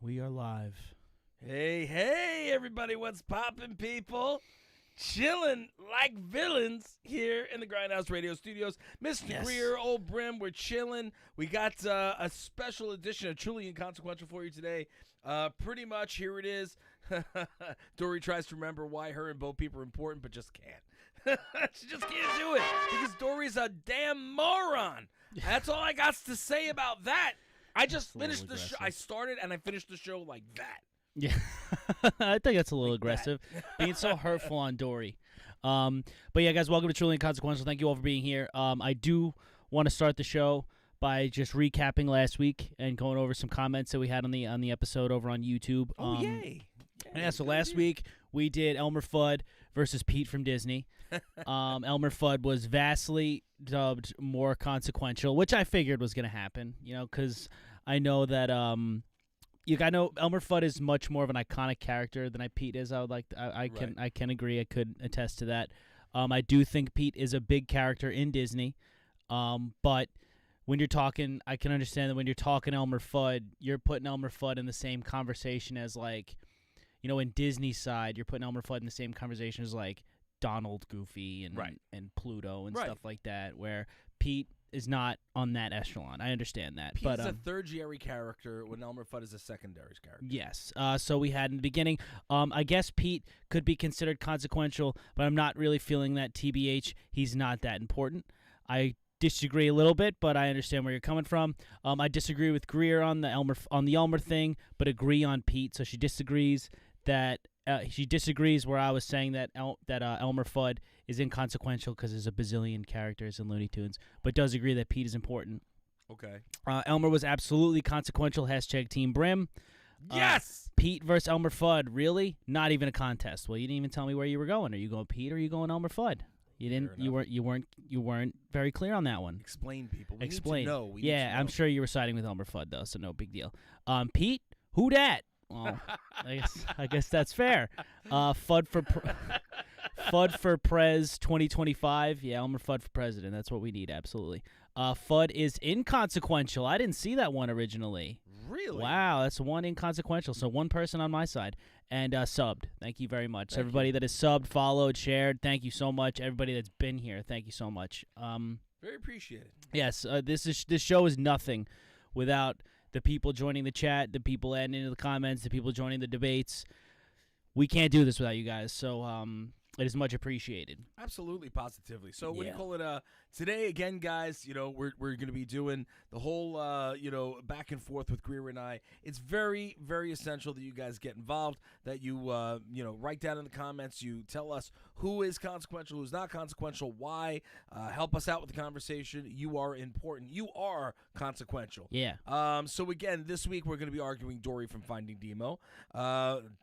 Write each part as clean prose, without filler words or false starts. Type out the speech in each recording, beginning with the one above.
We are live. Hey, everybody, what's poppin', people? Chilling like villains here in the Grindhouse radio studios. Mr. Greer, old Brim, we're chilling. We got a special edition of Truly Inconsequential for you today. Pretty much, here it is. Dory tries to remember why her and Bo Peep are important, but just can't. She just can't do it because Dory's a damn moron. That's all I got to say about that. I just finished the show. I started and I finished the show like that. Yeah, I think that's a little aggressive, being so hurtful on Dory. But yeah, guys, welcome to Truly Inconsequential. Thank you all for being here. I do want to start the show by just recapping last week and going over some comments that we had on the episode over on YouTube. Yay! Yeah, so last week we did Elmer Fudd versus Pete from Disney. Elmer Fudd was vastly dubbed more consequential, which I figured was going to happen, because I know that I know Elmer Fudd is much more of an iconic character than Pete is. I can agree. I could attest to that. I do think Pete is a big character in Disney, but when you're talking, I can understand that when you're talking Elmer Fudd, you're putting Elmer Fudd in the same conversation as in Disney's side, you're putting Elmer Fudd in the same conversation as Donald, Goofy, and Pluto and stuff like that, where Pete is not on that echelon. I understand that. Pete's a tertiary character when Elmer Fudd is a secondary character. Yes. So we had in the beginning, I guess Pete could be considered consequential, but I'm not really feeling that. TBH, he's not that important. I disagree a little bit, but I understand where you're coming from. I disagree with Greer on the Elmer thing, but agree on Pete. So she disagrees where I was saying that Elmer Fudd is inconsequential because there's a bazillion characters in Looney Tunes, but does agree that Pete is important. Okay. Elmer was absolutely consequential. # Team Brim. Yes. Pete versus Elmer Fudd. Really? Not even a contest. Well, you didn't even tell me where you were going. Are you going Pete or are you going Elmer Fudd? You didn't. You weren't very clear on that one. Explain, people. We Explain. Need to know. I'm sure you were siding with Elmer Fudd though, so no big deal. Pete, who dat? Well, I guess that's fair. Fudd for Prez 2025. Yeah, Elmer Fudd for president. That's what we need, absolutely. Fudd is inconsequential. I didn't see that one originally. Really? Wow, that's one inconsequential. So one person on my side. And subbed. Thank you very much. Everybody that has subbed, followed, shared, thank you so much. Everybody that's been here, thank you so much. Very appreciated. Yes, this show is nothing without the people joining the chat, the people adding into the comments, the people joining the debates. We can't do this without you guys, so it is much appreciated. Absolutely, positively. So what do you call it? Today, again, guys, we're going to be doing the whole, back and forth with Greer and I. It's very, very essential that you guys get involved, that you, write down in the comments, you tell us who is consequential, who's not consequential, why. Help us out with the conversation. You are important. You are consequential. Yeah. So, again, this week we're going to be arguing Dory from Finding Nemo.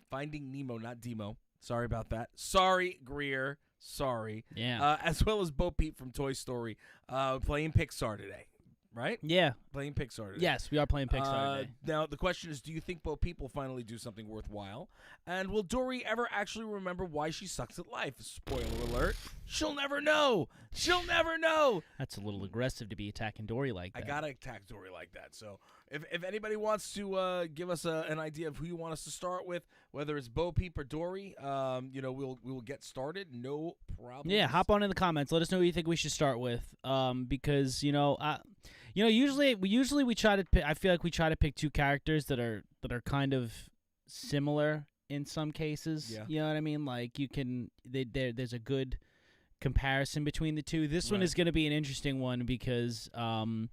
Finding Nemo, not Demo. Sorry about that. Sorry, Greer. Sorry. Yeah. As well as Bo Peep from Toy Story, playing Pixar today. Right? Yeah. Playing Pixar today. Yes, we are playing Pixar today. Now, the question is, do you think Bo Peep will finally do something worthwhile? And will Dory ever actually remember why she sucks at life? Spoiler alert. She'll never know. She'll never know. That's a little aggressive to be attacking Dory like that. I got to attack Dory like that. So if anybody wants to give us an idea of who you want us to start with, whether it's Bo Peep or Dory, we'll get started. No problem. Yeah, hop on in the comments. Let us know who you think we should start with. Because usually we try to pick, I feel like we try to pick two characters that are kind of similar in some cases. Yeah. You know what I mean? Like there's a good comparison between the two. This one is going to be an interesting one because I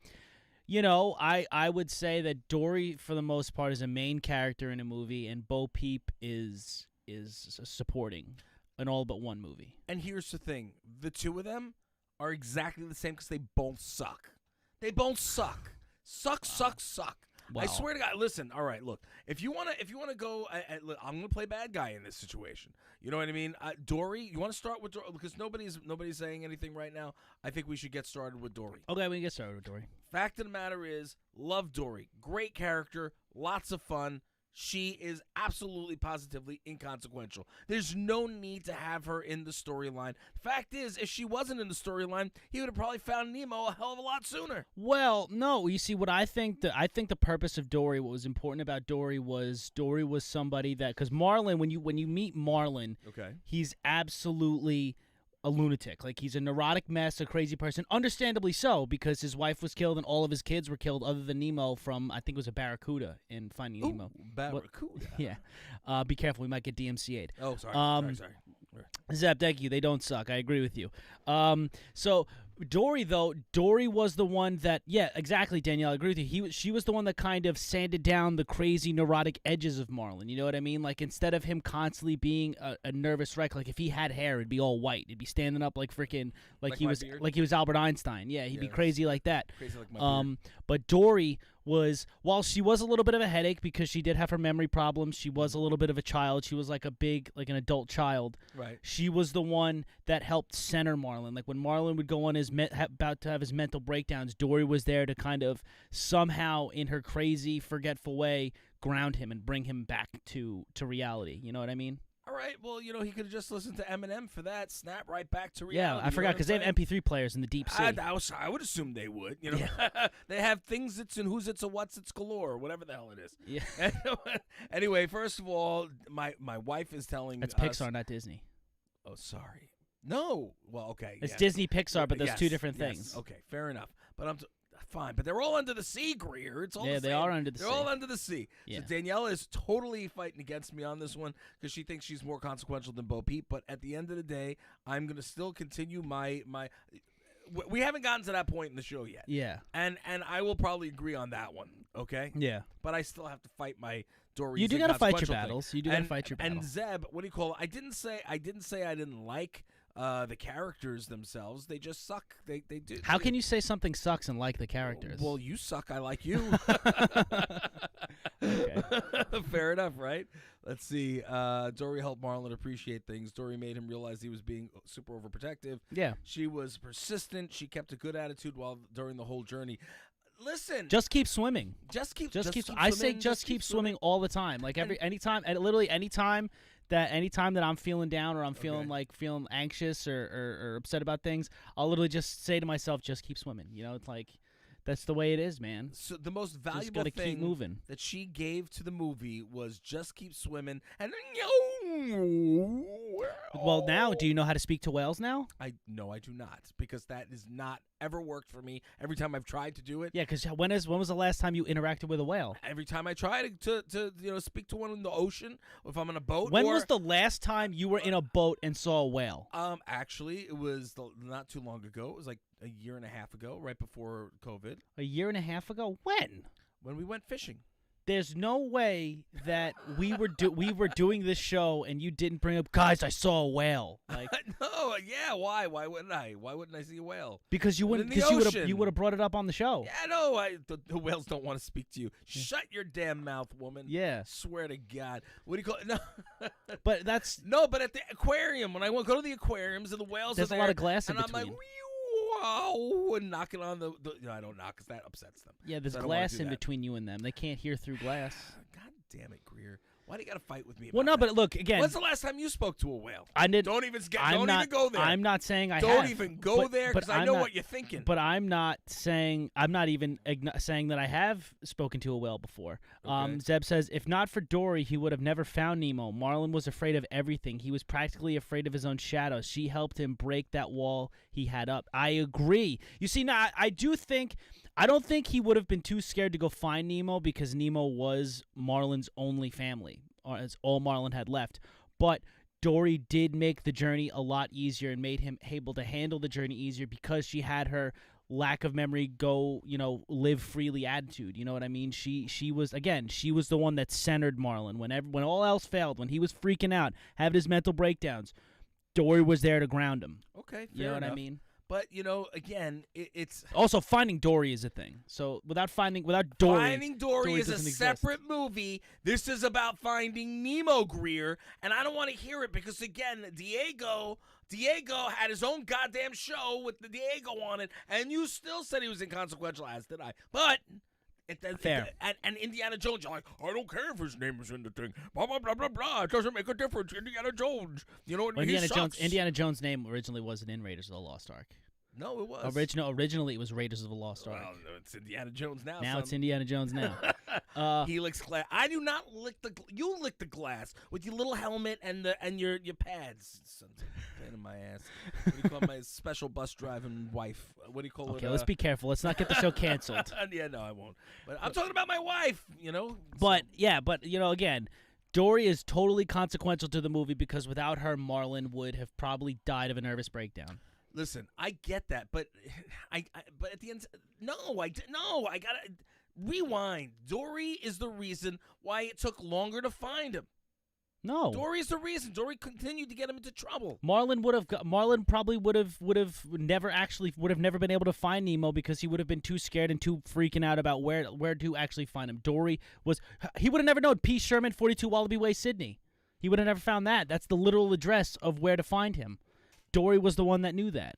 would say that Dory for the most part is a main character in a movie and Bo Peep is supporting in all but one movie. And here's the thing. The two of them are exactly the same because they both suck. They both suck. Suck. Wow. I swear to God. Listen. All right. Look. If you wanna go, I'm gonna play bad guy in this situation. You know what I mean? Dory. You want to start with Dory because nobody's saying anything right now. I think we should get started with Dory. Okay, we can get started with Dory. Fact of the matter is, love Dory. Great character. Lots of fun. she is absolutely positively inconsequential. There's no need to have her in the storyline. Fact is, if she wasn't in the storyline, he would have probably found Nemo a hell of a lot sooner. Well, no, you see what I think the purpose of Dory, what was important about Dory was somebody that, because Marlin, when you meet Marlin, Okay. he's absolutely a lunatic. Like, he's a neurotic mess, a crazy person. Understandably so, because his wife was killed and all of his kids were killed other than Nemo from, I think it was a barracuda in Finding Nemo. Barracuda. Yeah. Be careful, we might get DMCA'd. Oh, sorry. Sorry. Zeb, thank you. They don't suck. I agree with you. So Dory, though, was the one that, yeah, exactly, Danielle, I agree with you. She was the one that kind of sanded down the crazy neurotic edges of Marlin. You know what I mean? Like, instead of him constantly being a nervous wreck, like if he had hair, it'd be all white. It'd be standing up like freaking like he was Albert Einstein. Yeah, he'd be crazy like that. Crazy like my beard. But Dory was, while she was a little bit of a headache because she did have her memory problems, she was a little bit of a child. She was like an adult child. Right. She was the one that helped center Marlin. Like, when Marlin would go on his about to have his mental breakdowns, Dory was there to kind of somehow, in her crazy, forgetful way, ground him and bring him back to reality. You know what I mean? All right. Well, he could have just listened to Eminem for that. Snap right back to reality. Yeah, I forgot, because they have MP3 players in the deep sea. I would assume they would. They have things it's and who's it's and what's it's galore, whatever the hell it is. Yeah. Anyway, first of all, my wife is telling That's us, Pixar, not Disney. Oh, sorry. No. Well, okay. It's yes. Disney Pixar, but there's Yes, two different yes. things. Okay, fair enough. But fine. But they're all under the sea, Greer. It's all Yeah, the they same. are under the sea. They're all under the sea. Yeah. So Danielle is totally fighting against me on this one because she thinks she's more consequential than Bo Peep. But at the end of the day, I'm going to still continue my. We haven't gotten to that point in the show yet. Yeah. And I will probably agree on that one. Okay. Yeah. But I still have to fight my Dory. You do got to fight your battles. You do got to fight your battles. And Zeb, what do you call it? I didn't say I didn't like the characters themselves. They just suck. They do. How can you say something sucks and like the characters? Well, you suck. I like you. Okay. Fair enough, right? Let's see. Dory helped Marlin appreciate things. Dory made him realize he was being super overprotective. Yeah. She was persistent. She kept a good attitude during the whole journey. Listen. Just keep swimming. Just keep I say just keep swimming all the time. Like anytime that I'm feeling down or I'm feeling anxious or upset about things, I'll literally just say to myself, just keep swimming. It's like, that's the way it is, man. So the most valuable keep thing moving. that she gave to the movie was just keep swimming. And well, now, do you know how to speak to whales now? No, I do not, because that has not ever worked for me. Every time I've tried to do it. Yeah, because when was the last time you interacted with a whale? Every time I try to speak to one in the ocean, if I'm on a boat. When was the last time you were in a boat and saw a whale? Actually, it was not too long ago. It was like a year and a half ago, right before COVID. A year and a half ago? When? When we went fishing. There's no way that we were doing this show and you didn't bring up, guys, I saw a whale. Like, no, yeah, why? Why wouldn't I? Why wouldn't I see a whale? Because you wouldn't. Because you would have brought it up on the show. Yeah, no, the whales don't want to speak to you. Shut your damn mouth, woman. Yeah. Swear to God. What do you call it? No. But that's but at the aquarium, when I go to the aquariums and the whales there's are a there, lot of glass in and between. I'm like, wow, and knocking on the I don't knock because that upsets them. Yeah, there's glass in between you and them. They can't hear through glass. God damn it, Greer. Why do you got to fight with me? Well, no, that? but look again. When's the last time you spoke to a whale? I did. Don't even go there. I'm not saying I don't have. even go there because I know what you're thinking. But I'm not saying. I'm not even saying that I have spoken to a whale before. Okay. Zeb says, if not for Dory, he would have never found Nemo. Marlin was afraid of everything. He was practically afraid of his own shadow. She helped him break that wall he had up. I agree. You see, now I do think. I don't think he would have been too scared to go find Nemo because Nemo was Marlin's only family, or it's all Marlin had left. But Dory did make the journey a lot easier and made him able to handle the journey easier because she had her lack of memory go, live freely attitude. You know what I mean? She was the one that centered Marlin when all else failed, when he was freaking out, having his mental breakdowns. Dory was there to ground him. Okay, fair you know enough. what I mean? But, again, it's... Also, Finding Dory is a thing. So, without Dory... Finding Dory is a separate movie. This is about Finding Nemo, Greer. And I don't want to hear it because, again, Diego had his own goddamn show with the Diego on it. And you still said he was inconsequential, as did I. But Fair. And Indiana Jones, you're like, I don't care if his name is in the thing. Blah, blah, blah, blah, blah. It doesn't make a difference. Indiana Jones. You know what? Well, He sucks. Indiana Jones' name originally wasn't in Raiders of the Lost Ark. No, it was. Originally, it was Raiders of the Lost Ark. Well, it's Indiana Jones now. Now son. it's Indiana Jones now. He licks glass. I do not lick the. You lick the glass with your little helmet and your pads. Son, pain in my ass. What do you call my special bus driving wife? What do you call it? Okay, let's be careful. Let's not get the show canceled. Yeah, no, I won't. But I'm talking about my wife. You know. But again, Dory is totally consequential to the movie because without her, Marlon would have probably died of a nervous breakdown. Listen, I get that, but but at the end, no, I gotta rewind. Dory is the reason why it took longer to find him. No, Dory is the reason. Dory continued to get him into trouble. Marlon probably would have never been able to find Nemo because he would have been too scared and too freaking out about where to actually find him. Dory he would have never known P. Sherman, 42 Wallaby Way, Sydney. He would have never found that. That's the literal address of where to find him. Dory was the one that knew that.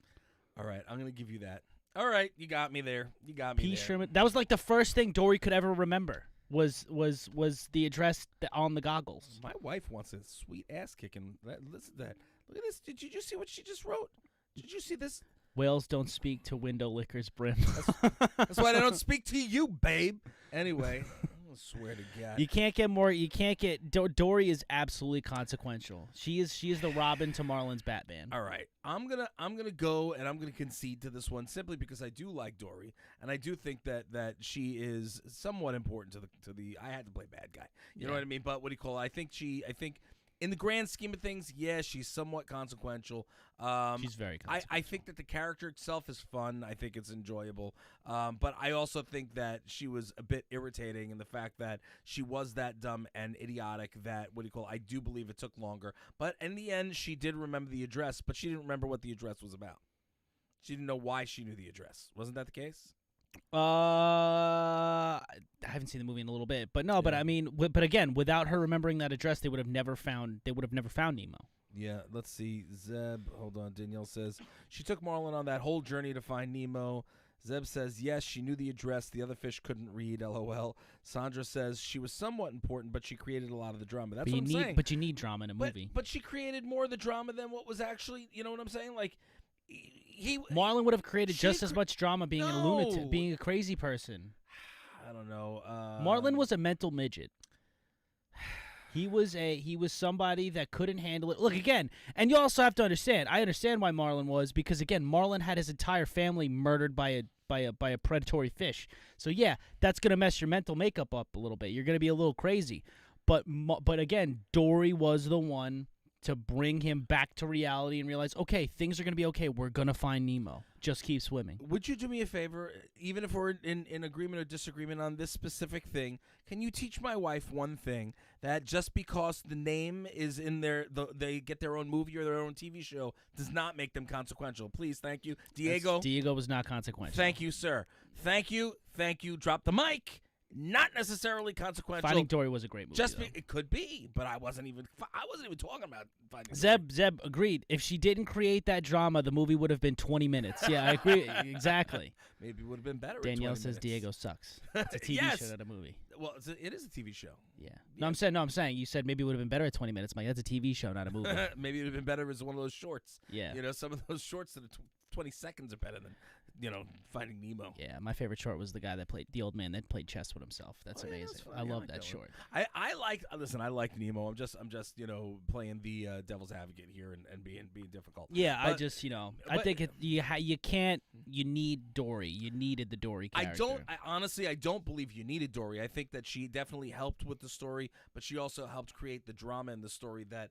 All right, I'm going to give you that. All right, you got me there. You got me P. there. Sherman. That was like the first thing Dory could ever remember was the address on the goggles. My wife wants a sweet ass kicking. Listen to that. Look at this. Did you see what she just wrote? Did you see this? Whales don't speak to window lickers, Brim. That's why they don't speak to you, babe. Anyway, I swear to God. You can't get Dory is absolutely consequential. She is the Robin to Marlon's Batman. All right, I'm gonna go and I'm gonna concede to this one simply because I do like Dory and I do think that she is somewhat important to the. I had to play bad guy. You know what I mean? But what do you call it? I think in the grand scheme of things, yeah, she's somewhat consequential. She's very consequential. I think that the character itself is fun. I think it's enjoyable. But I also think that she was a bit irritating in the fact that she was that dumb and idiotic that, I do believe it took longer. But in the end, she did remember the address, but she didn't remember what the address was about. She didn't know why she knew the address. Wasn't that the case? I haven't seen the movie in a little bit, but no. Yeah. But I mean, but again, without her remembering that address, they would have never found Nemo. Yeah, let's see. Zeb, hold on. Danielle says she took Marlon on that whole journey to find Nemo. Zeb says yes, she knew the address. The other fish couldn't read. LOL. Sandra says she was somewhat important, but she created a lot of the drama. That's what I'm saying. But you need drama in a movie. But she created more of the drama than what was actually. You know what I'm saying? Like. Marlon would have created just as much drama being a lunatic, being a crazy person. I don't know. Marlon was a mental midget. He was somebody that couldn't handle it. Look again, and you also have to understand. I understand why Marlon was because again, Marlon had his entire family murdered by a predatory fish. So yeah, that's gonna mess your mental makeup up a little bit. You're gonna be a little crazy. But again, Dory was the one to bring him back to reality and realize, okay, things are going to be okay. We're going to find Nemo. Just keep swimming. Would you do me a favor, even if we're in agreement or disagreement on this specific thing, can you teach my wife one thing, that just because the name is in they get their own movie or their own TV show does not make them consequential? Please, thank you. Diego. Diego was not consequential. Thank you, sir. Thank you. Drop the mic. Not necessarily consequential. Finding Dory was a great movie. It could be, but I wasn't even talking about Finding Dory. Zeb agreed. If she didn't create that drama, the movie would have been 20 minutes. Yeah, I agree. Exactly. Maybe it would have been better. Danielle says Diego sucks. It's a TV show, not a movie. Well, it is a TV show. Yeah. No, I'm saying. You said maybe it would have been better at 20 minutes. I'm like, that's a TV show, not a movie. Maybe it would have been better as one of those shorts. Yeah. You know, some of those shorts that are 20 seconds are better than, Finding Nemo. Yeah, my favorite short was the guy that played the old man that played chess with himself. That's amazing. I love that short. I like Nemo. I'm just playing the devil's advocate here and being difficult. Yeah, I think you need Dory. You needed the Dory character. I don't believe you needed Dory. I think that she definitely helped with the story, but she also helped create the drama in the story that.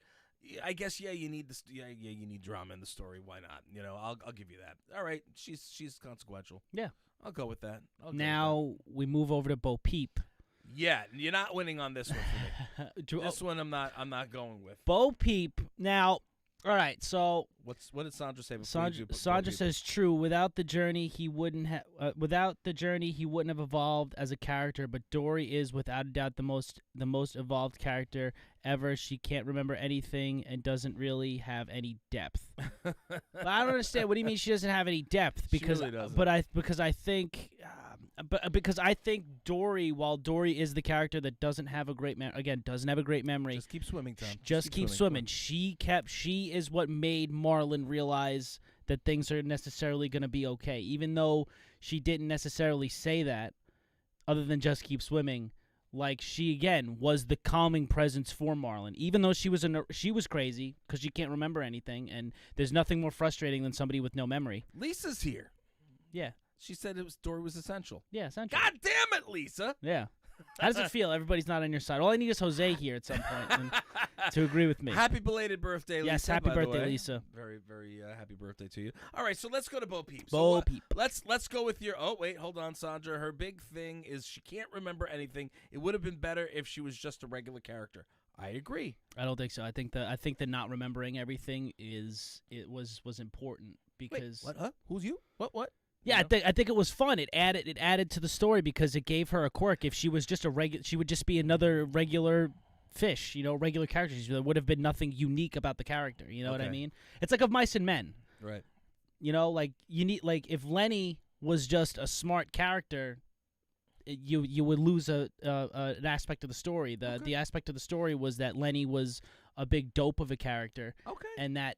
I guess you need this. Yeah, you need drama in the story. Why not? I'll give you that. All right, she's consequential. Yeah, I'll go with that. Now we move over to Bo Peep. Yeah, you're not winning on this one for me. This one I'm not going with. Bo Peep. Now, all right. So what did Sandra say? Sandra says true. Without the journey, he wouldn't have. Evolved as a character. But Dory is without a doubt the most evolved character ever. She can't remember anything and doesn't really have any depth. But I don't understand. What do you mean she doesn't have any depth? Because she really doesn't. Because I think but because I think Dory, while Dory is the character that doesn't have a great doesn't have a great memory. Just keep swimming, Tom. Just keep swimming. She is what made Marlin realize that things are necessarily going to be okay, even though she didn't necessarily say that, other than just keep swimming. Like, she, again, was the calming presence for Marlin. Even though she was crazy because she can't remember anything, and there's nothing more frustrating than somebody with no memory. Lisa's here. Yeah. She said Dory was essential. Yeah, essential. God damn it, Lisa. Yeah. How does it feel? Everybody's not on your side. All I need is Jose here at some point to agree with me. Happy belated birthday, Lisa. Yes, happy by birthday, the way. Lisa. Very, very happy birthday to you. All right, so let's go to Bo Peep. Bo Peep. Let's go with your. Oh wait, hold on, Sandra. Her big thing is she can't remember anything. It would have been better if she was just a regular character. I agree. I don't think so. I think that not remembering everything was important because. Wait, what? Huh? Who's you? What? Yeah, I think it was fun. It added to the story because it gave her a quirk. If she was just she would just be another regular fish, regular character. There would have been nothing unique about the character. You know what I mean? It's like of Mice and Men. Right. Like you need if Lenny was just a smart character, you would lose an aspect of the story. The aspect of the story was that Lenny was a big dope of a character. Okay. And that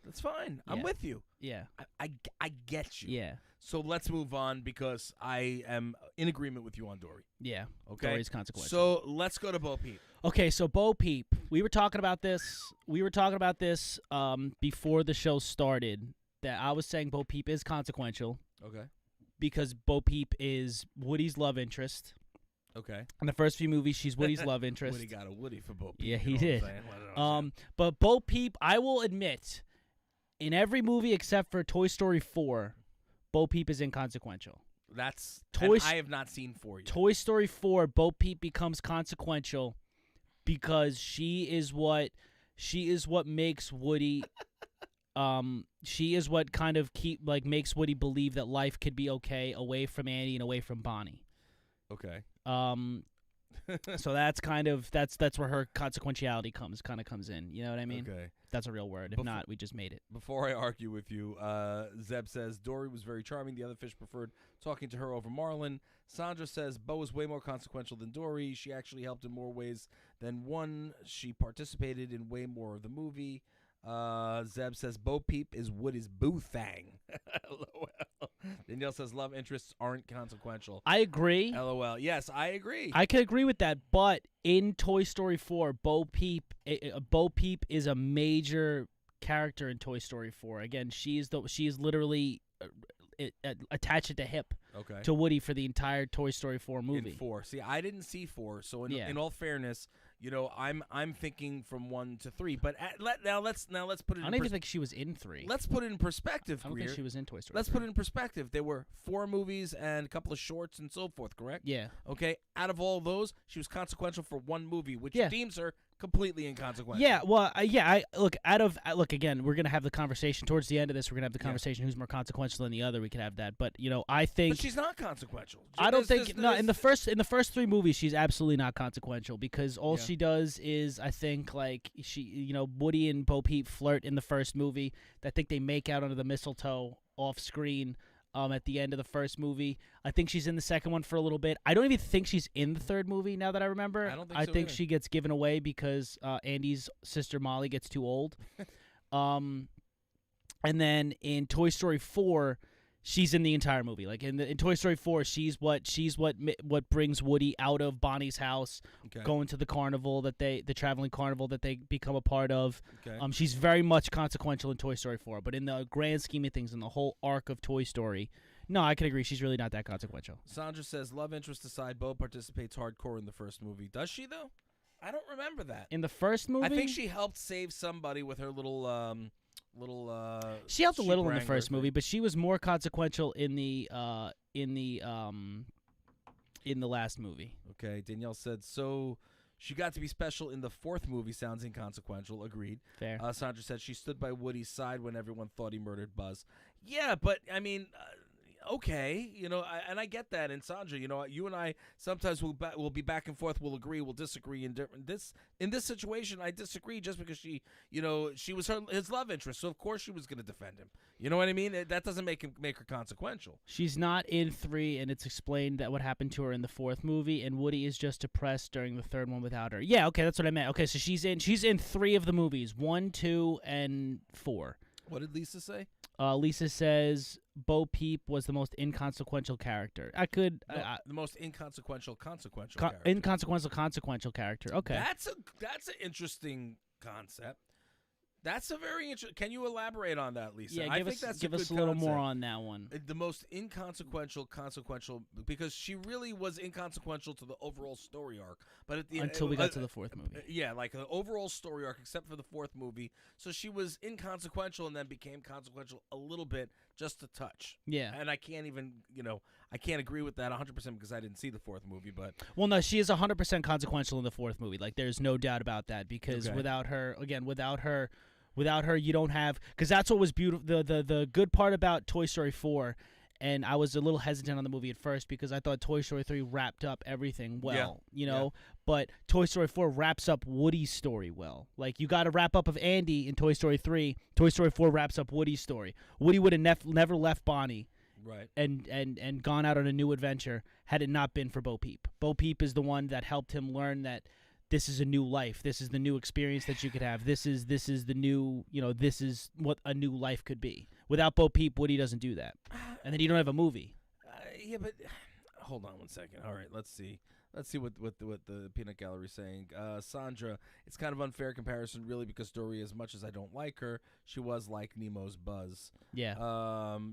That's fine. I'm with you. Yeah. I get you. Yeah. So let's move on because I am in agreement with you on Dory. Yeah. Okay. Dory's consequential. So let's go to Bo Peep. Okay, so Bo Peep. We were talking about this before the show started, that I was saying Bo Peep is consequential. Okay. Because Bo Peep is Woody's love interest. Okay. In the first few movies, she's Woody's love interest. Woody got a Woody for Bo Peep. Yeah, he did. But But Bo Peep, I will admit, in every movie except for Toy Story 4, Bo Peep is inconsequential. I have not seen 4 yet. Toy Story 4, Bo Peep becomes consequential because she is what makes Woody she is what kind of makes Woody believe that life could be okay away from Andy and away from Bonnie. Okay. So that's where her consequentiality comes in. You know what I mean? Okay. That's a real word. If not, we just made it. Before I argue with you, Zeb says Dory was very charming. The other fish preferred talking to her over Marlin. Sandra says Bo is way more consequential than Dory. She actually helped in more ways than one. She participated in way more of the movie. Zeb says Bo Peep is Woody's boo thang. LOL. Danielle says love interests aren't consequential. I agree. LOL. Yes, I agree. I can agree with that, but in Toy Story 4, Bo Peep is a major character in Toy Story 4. Again, she is literally attached at the hip to Woody for the entire Toy Story 4 movie. In 4. See, I didn't see 4, so in all fairness, I'm thinking from 1 to 3. But let's put it. I don't even think she was in 3. Let's put it in perspective. I don't think she was in Toy Story. Let's put it in perspective. There were 4 movies and a couple of shorts and so forth. Correct? Yeah. Okay. Out of all those, she was consequential for 1 movie, which deems her completely inconsequential. Yeah. Well, look. Again, we're gonna have the conversation towards the end of this. We're gonna have the conversation who's more consequential than the other. We could have that, but I think. But she's not consequential. I don't think in the first 3 movies she's absolutely not consequential because all she does is I think Woody and Bo Peep flirt in the first movie. I think they make out under the mistletoe off screen. At the end of the first movie, I think she's in the second one for a little bit. I don't even think she's in the third movie. Now that I remember, I don't think so either. she gets given away because Andy's sister Molly gets too old. And then in Toy Story 4, she's in the entire movie. Like in Toy Story 4, she's what brings Woody out of Bonnie's house, going to the carnival the traveling carnival that they become a part of. Okay. She's very much consequential in Toy Story 4, but in the grand scheme of things, in the whole arc of Toy Story, no, I can agree. She's really not that consequential. Sandra says, love interest aside, Bo participates hardcore in the first movie. Does she though? I don't remember that. In the first movie, I think she helped save somebody with her little. She helped a little in the wrangler first movie, but she was more consequential in the last movie. Okay, Danielle said so. She got to be special in the 4th movie. Sounds inconsequential. Agreed. Fair. Sandra said she stood by Woody's side when everyone thought he murdered Buzz. Yeah, but I mean, okay, and I get that. And Sandra, you and I sometimes we'll be back and forth. We'll agree, we'll disagree. In this situation, I disagree just because she was his love interest, so of course she was going to defend him. You know what I mean? That doesn't make her consequential. She's not in 3, and it's explained that what happened to her in the 4th movie, and Woody is just depressed during the 3rd one without her. Yeah, okay, that's what I meant. Okay, so she's in 3 of the movies, 1, 2, and 4. What did Lisa say? Lisa says Bo Peep was the most inconsequential character. The most inconsequential character. Consequential character. Okay. That's an interesting concept. That's a very interesting. Can you elaborate on that, Lisa? Yeah, I think that's give a us good a little concept. more on that one. The most consequential, because she really was inconsequential to the overall story arc. But at the until we got to the 4th movie. Yeah, like the overall story arc, except for the 4th movie. So she was inconsequential and then became consequential a little bit, just a touch. Yeah. And I can't even, I can't agree with that 100% because I didn't see the 4th movie. But well, no, she is 100% consequential in the 4th movie. Like, there's no doubt about that because without her, you don't have, because that's what was beautiful. The good part about Toy Story 4, and I was a little hesitant on the movie at first because I thought Toy Story 3 wrapped up everything well, but Toy Story 4 wraps up Woody's story well. Like, you got a wrap up of Andy in Toy Story 3. Toy Story 4 wraps up Woody's story. Woody would have never left Bonnie. Right. And gone out on a new adventure had it not been for Bo Peep. Bo Peep is the one that helped him learn that this is a new life. This is the new experience that you could have. This is the new, this is what a new life could be. Without Bo Peep, Woody doesn't do that. And then you don't have a movie. Yeah, but hold on one second. All right, let's see. Let's see what the Peanut Gallery is saying. Sandra, it's kind of unfair comparison, really, because Dory, as much as I don't like her, she was like Nemo's Buzz. Yeah.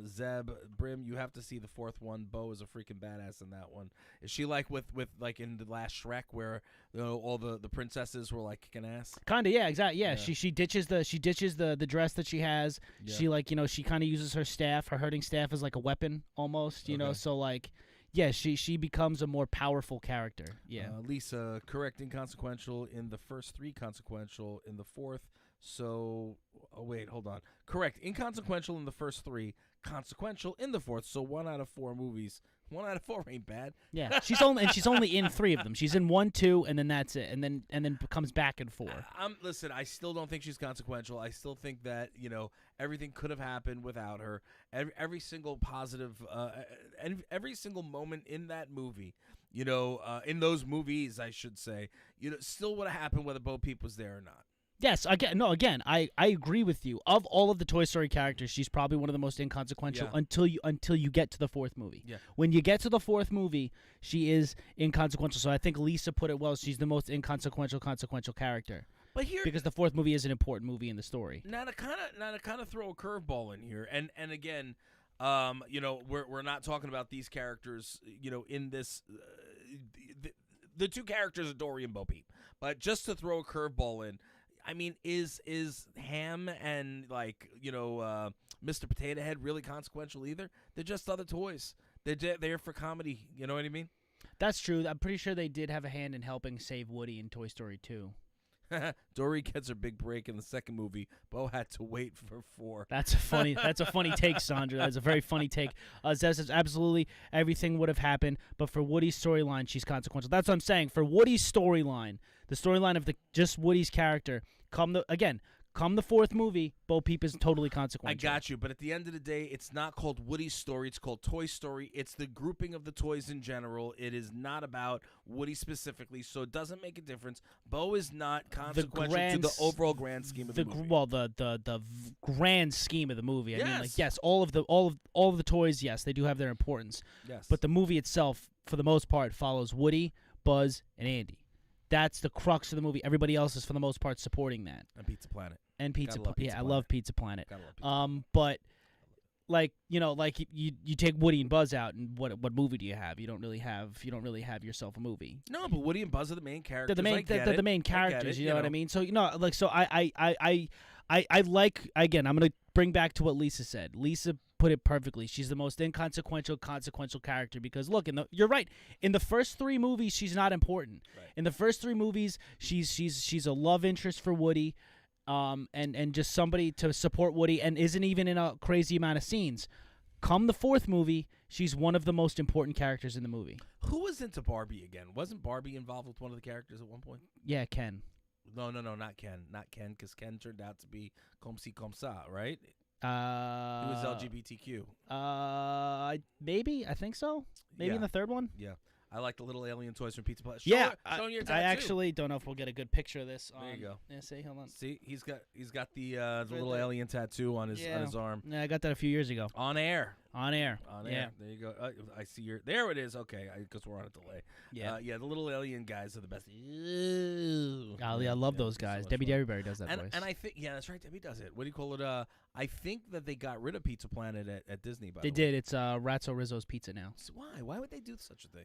Zeb, Brim, you have to see the 4th one. Bo is a freaking badass in that one. Is she like with like in the last Shrek where all the princesses were like kicking ass? Kinda, yeah, exactly. Yeah. She ditches the dress that she has. Yeah. She she kind of uses her staff, her hurting staff, as like a weapon almost. You know, so like. Yeah, she becomes a more powerful character. Yeah. Lisa, correct, inconsequential in the first 3, consequential in the 4th. So, wait, hold on. Correct, inconsequential in the first 3, consequential in the 4th. So 1 out of 4 movies. 1 out of 4 ain't bad. Yeah, she's only in 3 of them. She's in 1, 2, and then that's it. And then comes back in 4. Listen, I still don't think she's consequential. I still think that everything could have happened without her. Every single positive, every single moment in that movie, in those movies, I should say, still would have happened whether Bo Peep was there or not. Yes, again, I agree with you. Of all of the Toy Story characters, she's probably one of the most inconsequential until you get to the 4th movie. Yeah. When you get to the 4th movie, she is inconsequential. So I think Lisa put it well. She's the most consequential character. But here, because the 4th movie is an important movie in the story. Now to kind of throw a curveball in here, and again, we're not talking about these characters, in this. The 2 characters are Dory and Bo Peep, but just to throw a curveball in. I mean, is Ham and Mr. Potato Head really consequential either? They're just other toys. They're there for comedy. You know what I mean? That's true. I'm pretty sure they did have a hand in helping save Woody in Toy Story 2. Dory gets her big break in the 2nd movie. Bo had to wait for 4. That's a funny take, Sandra. That's a very funny take. Zez says absolutely everything would have happened, but for Woody's storyline, she's consequential. That's what I'm saying. For Woody's storyline, the storyline of just Woody's character, come the 4th movie, Bo Peep is totally consequential. I got you, but at the end of the day, it's not called Woody's story. It's called Toy Story. It's the grouping of the toys in general. It is not about Woody specifically, so it doesn't make a difference. Bo is not consequential to the overall grand scheme of the movie. Well, the grand scheme of the movie. I mean, like, yes, all of the toys, yes, they do have their importance. Yes, but the movie itself, for the most part, follows Woody, Buzz, and Andy. That's the crux of the movie. Everybody else is, for the most part, supporting that. And Pizza Planet. I love Pizza Planet. Gotta love Pizza Planet. But you take Woody and Buzz out, and what movie do you have? You don't really have yourself a movie. No, but Woody and Buzz are the main characters. They're the main characters. You know what I mean? So I like, again, I'm gonna bring back to what Lisa said. Lisa put it perfectly. She's the most consequential character because look, you're right. In the first 3 movies, she's not important. Right. In the first 3 movies, she's a love interest for Woody, and just somebody to support Woody, and isn't even in a crazy amount of scenes. Come the 4th movie, She's one of the most important characters in the movie. Who was into Barbie again? Wasn't Barbie involved with one of the characters at one point? Yeah, Ken. No, not Ken. Not Ken, because Ken turned out to be comme ci comme ça, right? He He was LGBTQ. Maybe. I think so. Maybe in the third one. Yeah. I like the little alien toys from Pizza Planet. Showing your tattoo. I actually don't know if we'll get a good picture of this. There you go. Yeah, see, hold on. See, he's got the little alien tattoo on his arm. Yeah, I got that a few years ago. On air. On air. There you go. I see your. There it is. Okay, because we're on a delay. Yeah. The little alien guys are the best. I love those guys. So Debbie fun. Derryberry does that voice. And I think that's right. Debbie does it. What do you call it? I think that they got rid of Pizza Planet at Disney. They did. It's Ratso Rizzo's Pizza now. So why? Why would they do such a thing?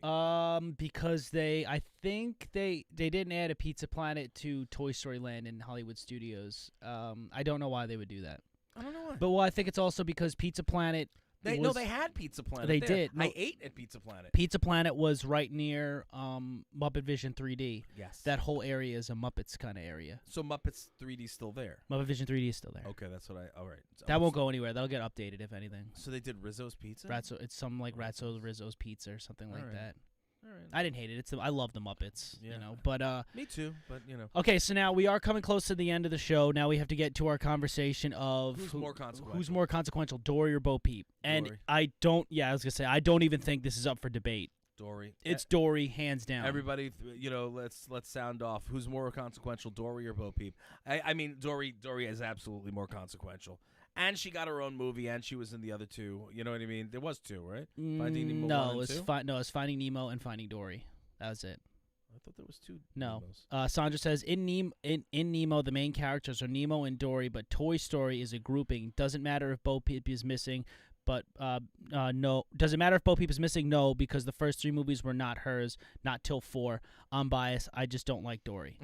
Because I think they didn't add a Pizza Planet to Toy Story Land in Hollywood Studios. I don't know why they would do that. I don't know why. But I think it's also because Pizza Planet. They had Pizza Planet. They there. did. No, I ate at Pizza Planet. Pizza Planet was right near Muppet Vision 3D. Yes. That whole area is a Muppets kind of area. So Muppets 3D still there. Muppet Vision 3D is still there. Okay, that's what all right. That won't go anywhere. That'll get updated if anything. So they did Rizzo's Pizza. It's some like Ratso Rizzo's Pizza or something like that. All right. I didn't hate it. I love the Muppets. Yeah. You know, but me too. But Okay, so now we are coming close to the end of the show. Now we have to get to our conversation of who's more consequential. Who's more consequential, Dory or Bo Peep? And Dory. I don't. Yeah, I was gonna say I don't even think this is up for debate. Dory. It's Dory, hands down. Everybody, let's sound off. Who's more consequential, Dory or Bo Peep? I mean, Dory is absolutely more consequential. And she got her own movie, and she was in the other two. You know what I mean? There was two, right? Finding Nemo 1 and 2? It's Finding Nemo and Finding Dory. That was it. I thought there was two. No. Nemos. Sandra says, in Nemo, the main characters are Nemo and Dory, but Toy Story is a grouping. Doesn't matter if Bo Peep is missing, but no. Doesn't matter if Bo Peep is missing, no, because the first three movies were not hers, not till 4. I'm biased. I just don't like Dory.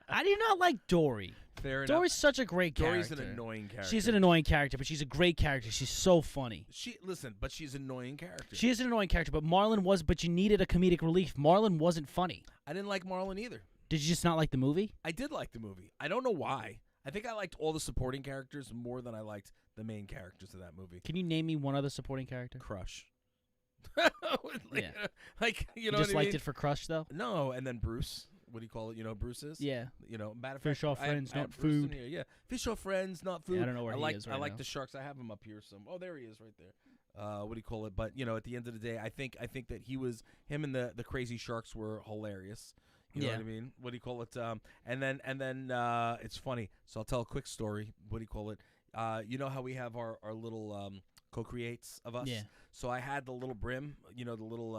How do you not like Dory? Fair enough. Dory's such a great character. Dory's an annoying character. She's an annoying character, but she's a great character. She's so funny. But she's an annoying character. She is an annoying character, but Marlon was. But you needed a comedic relief. Marlon wasn't funny. I didn't like Marlon either. Did you just not like the movie? I did like the movie. I don't know why. I think I liked all the supporting characters more than I liked the main characters of that movie. Can you name me one other supporting character? Crush. Yeah. You just liked it for Crush, though? No, and then Bruce. What do you call it? Bruce is? Yeah. Matter of Fish fact, off friends, I have not Bruce in food. here. Yeah. Fish off friends, not food. Yeah, I don't know where he is right I like now. the sharks. I have him up here. Oh, there he is right there. What do you call it? But, at the end of the day, I think that him and the crazy sharks were hilarious. You know what I mean? What do you call it? And then it's funny. So I'll tell a quick story. What do you call it? You know how we have our little co-creates of us? Yeah. So I had the little brim, the little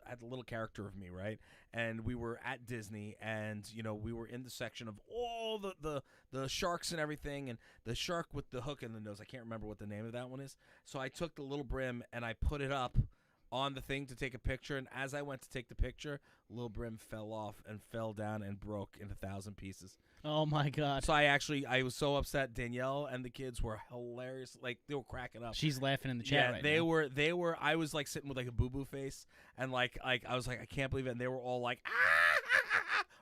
I had the little character of me, right? And we were at Disney, and we were in the section of all the sharks and everything, and the shark with the hook in the nose. I can't remember what the name of that one is. So I took the little brim and I put it up on the thing to take a picture, and as I went to take the picture, little brim fell off and fell down and broke in 1,000 pieces. Oh my God! So I was so upset. Danielle and the kids were hilarious. Like, they were cracking up. She's laughing in the chat right now. They were. I was like sitting with like a boo-boo face, and like I was like, I can't believe it. And they were all like,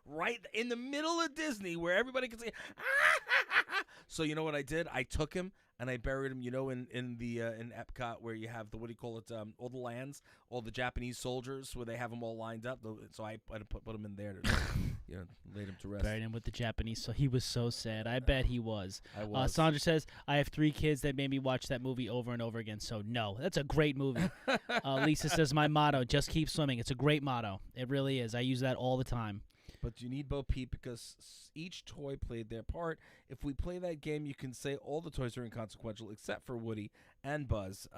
right in the middle of Disney where everybody could say, So you know what I did? I took him and I buried him. In Epcot where you have what do you call it? All the lands, all the Japanese soldiers where they have them all lined up. So I put him in there to laid him to rest. Buried him with the Japanese, so he was so sad. I bet he was. I was. Sandra says, I have 3 kids that made me watch that movie over and over again, so no. That's a great movie. Lisa says, my motto, just keep swimming. It's a great motto. It really is. I use that all the time. But you need Bo Peep because each toy played their part. If we play that game, you can say all the toys are inconsequential except for Woody and Buzz.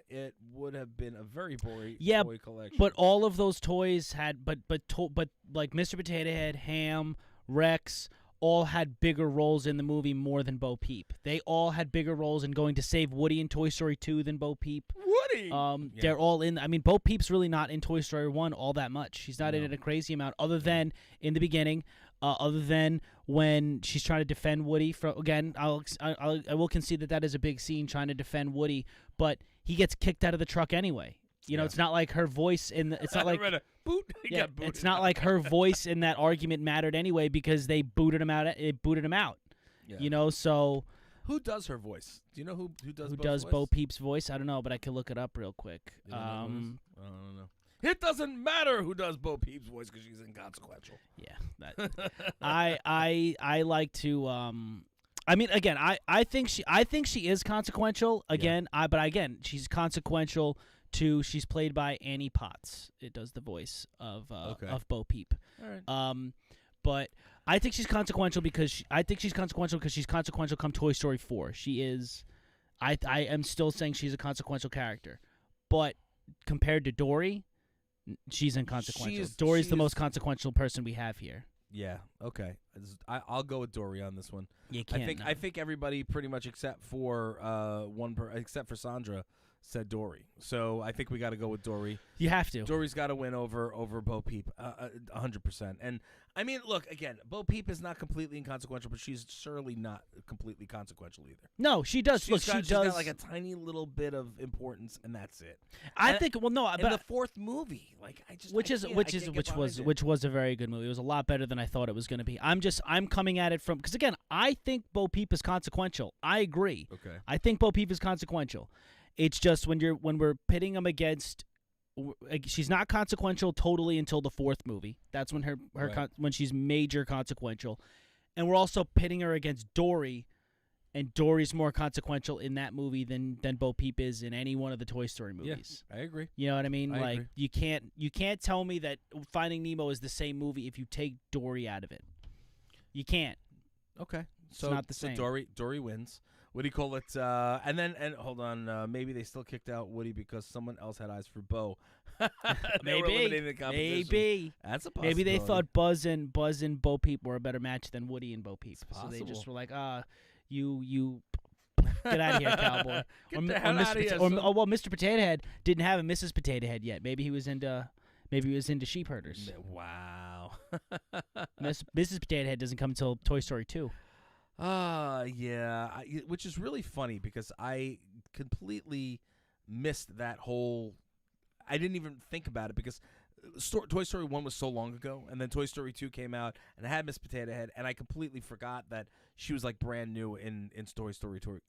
It would have been a very boring toy collection. But all of those toys had, but like Mr. Potato Head, Ham, Rex, all had bigger roles in the movie more than Bo Peep. They all had bigger roles in going to save Woody in Toy Story 2 than Bo Peep. Woody! They're all in. I mean, Bo Peep's really not in Toy Story 1 all that much. She's not in it a crazy amount, other than in the beginning, other than when she's trying to defend Woody. Again, I will concede that is a big scene, trying to defend Woody, but he gets kicked out of the truck anyway. It's not like her voice in the. It's not like it's not like her voice in that argument mattered anyway because they booted him out. It booted him out. Yeah. So Who does her voice? Do you know who does Who Bo's does voice? Bo Peep's voice? I don't know, but I can look it up real quick. You don't know who it is? I don't know. It doesn't matter who does Bo Peep's voice because she's inconsequential. Yeah, I like to. I mean, again, I think she is consequential. Again, but she's consequential to. She's played by Annie Potts. It does the voice of Bo Peep. All right. But I think she's consequential because she's consequential come Toy Story 4. She is. I am still saying she's a consequential character, but compared to Dory, she's inconsequential. Dory's the most consequential person we have here. Yeah. Okay. I'll go with Dory on this one. You can't. I think everybody pretty much except for except for Sandra said Dory. So I think we got to go with Dory. You have to. Dory's got to win over Bo Peep, 100%. And I mean, look again. Bo Peep is not completely inconsequential, but she's surely not completely consequential either. No, she does. She's Look, got like a tiny little bit of importance, and that's it. I think. Well, no, in the fourth movie, like which was a very good movie. It was a lot better than I thought it was going to be. I'm coming at it from because again, I think Bo Peep is consequential. I agree. Okay. I think Bo Peep is consequential. It's just when we're pitting them against. She's not consequential totally until the fourth movie. That's when right. When she's major consequential, and we're also pitting her against Dory, and Dory's more consequential in that movie than Bo Peep is in any one of the Toy Story movies. Yeah, I agree. You know what I mean? I agree. You can't tell me that Finding Nemo is the same movie if you take Dory out of it. You can't. Okay, so it's not the same. Dory wins. What do you call it? And hold on, maybe they still kicked out Woody because someone else had eyes for Bo. Maybe that's a possibility. Maybe they thought Buzz and Bo Peep were a better match than Woody and Bo Peep, so they just were like, you get out of here, cowboy. Mr. Potato Head didn't have a Mrs. Potato Head yet. Maybe he was into sheep herders. Wow. Mrs. Potato Head doesn't come until Toy Story 2. Yeah, which is really funny because I completely missed that whole. I didn't even think about it because Toy Story 1 was so long ago, and then Toy Story 2 came out, and it had Miss Potato Head, and I completely forgot that she was like brand new in Toy Story 2.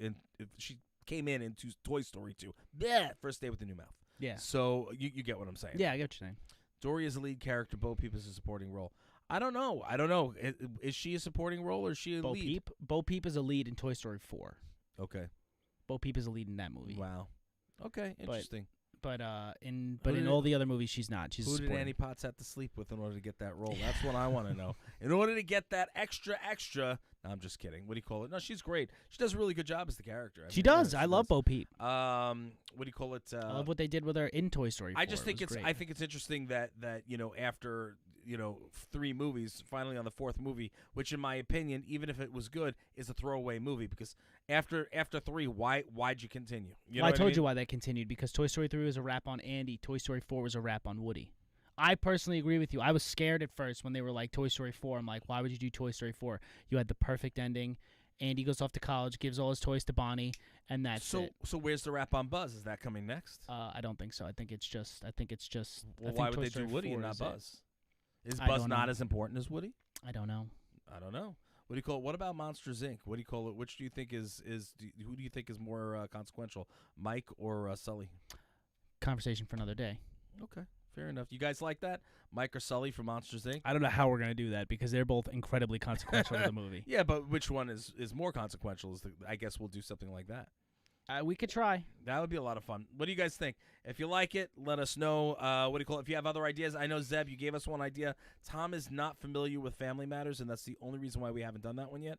She came into Toy Story 2. First day with the new mouth. Yeah. So you get what I'm saying. Yeah, I get what you're saying. Dory is a lead character. Bo Peep is a supporting role. I don't know. Is she a supporting role or is she a lead? Bo Peep is a lead in Toy Story 4. Okay. Bo Peep is a lead in that movie. Wow. Okay, interesting. But in all the other movies, she's not. She's who did Annie Potts have to sleep with in order to get that role? That's what I want to know. In order to get that extra. No, I'm just kidding. What do you call it? No, she's great. She does a really good job as the character. She does. I love Bo Peep. What do you call it? I love what they did with her in Toy Story 4. I just think I think it's interesting that after 3 movies, finally on the 4th movie, which in my opinion, even if it was good, is a throwaway movie because after 3, why'd you continue? I told you why they continued because Toy Story 3 was a wrap on Andy. Toy Story 4 was a wrap on Woody. I personally agree with you. I was scared at first when they were like Toy Story 4. I'm like, why would you do Toy Story 4? You had the perfect ending. Andy goes off to college, gives all his toys to Bonnie, and that's it. So where's the wrap on Buzz? Is that coming next? I don't think so. I think it's just. Well, why would they do Woody and not Buzz? Is Buzz not as important as Woody? I don't know. What do you call it? What about Monsters Inc? What do you call it? Which do you think who do you think is more consequential, Mike or Sully? Conversation for another day. Okay, fair enough. You guys like that, Mike or Sully from Monsters Inc? I don't know how we're gonna do that because they're both incredibly consequential to the movie. Yeah, but which one is more consequential? I guess we'll do something like that. We could try. That would be a lot of fun. What do you guys think? If you like it, let us know. What do you call it? If you have other ideas, I know, Zeb, you gave us one idea. Tom is not familiar with Family Matters, and that's the only reason why we haven't done that one yet.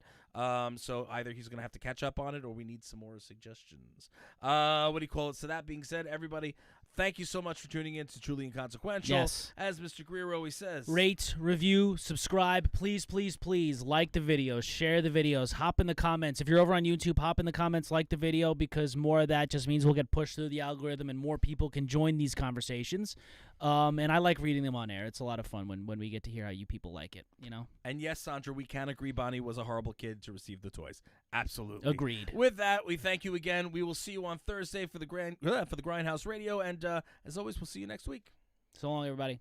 So either he's going to have to catch up on it or we need some more suggestions. What do you call it? So that being said, everybody, thank you so much for tuning in to Truly Inconsequential. Yes. As Mr. Greer always says. Rate, review, subscribe. Please, please, please like the videos. Share the videos. Hop in the comments. If you're over on YouTube, hop in the comments, like the video, because more of that just means we'll get pushed through the algorithm and more people can join these conversations. And I like reading them on air. It's a lot of fun when we get to hear how you people like it, And yes, Sandra, we can agree Bonnie was a horrible kid to receive the toys. Absolutely. Agreed. With that, we thank you again. We will see you on Thursday for the Grindhouse Radio. And as always, we'll see you next week. So long, everybody.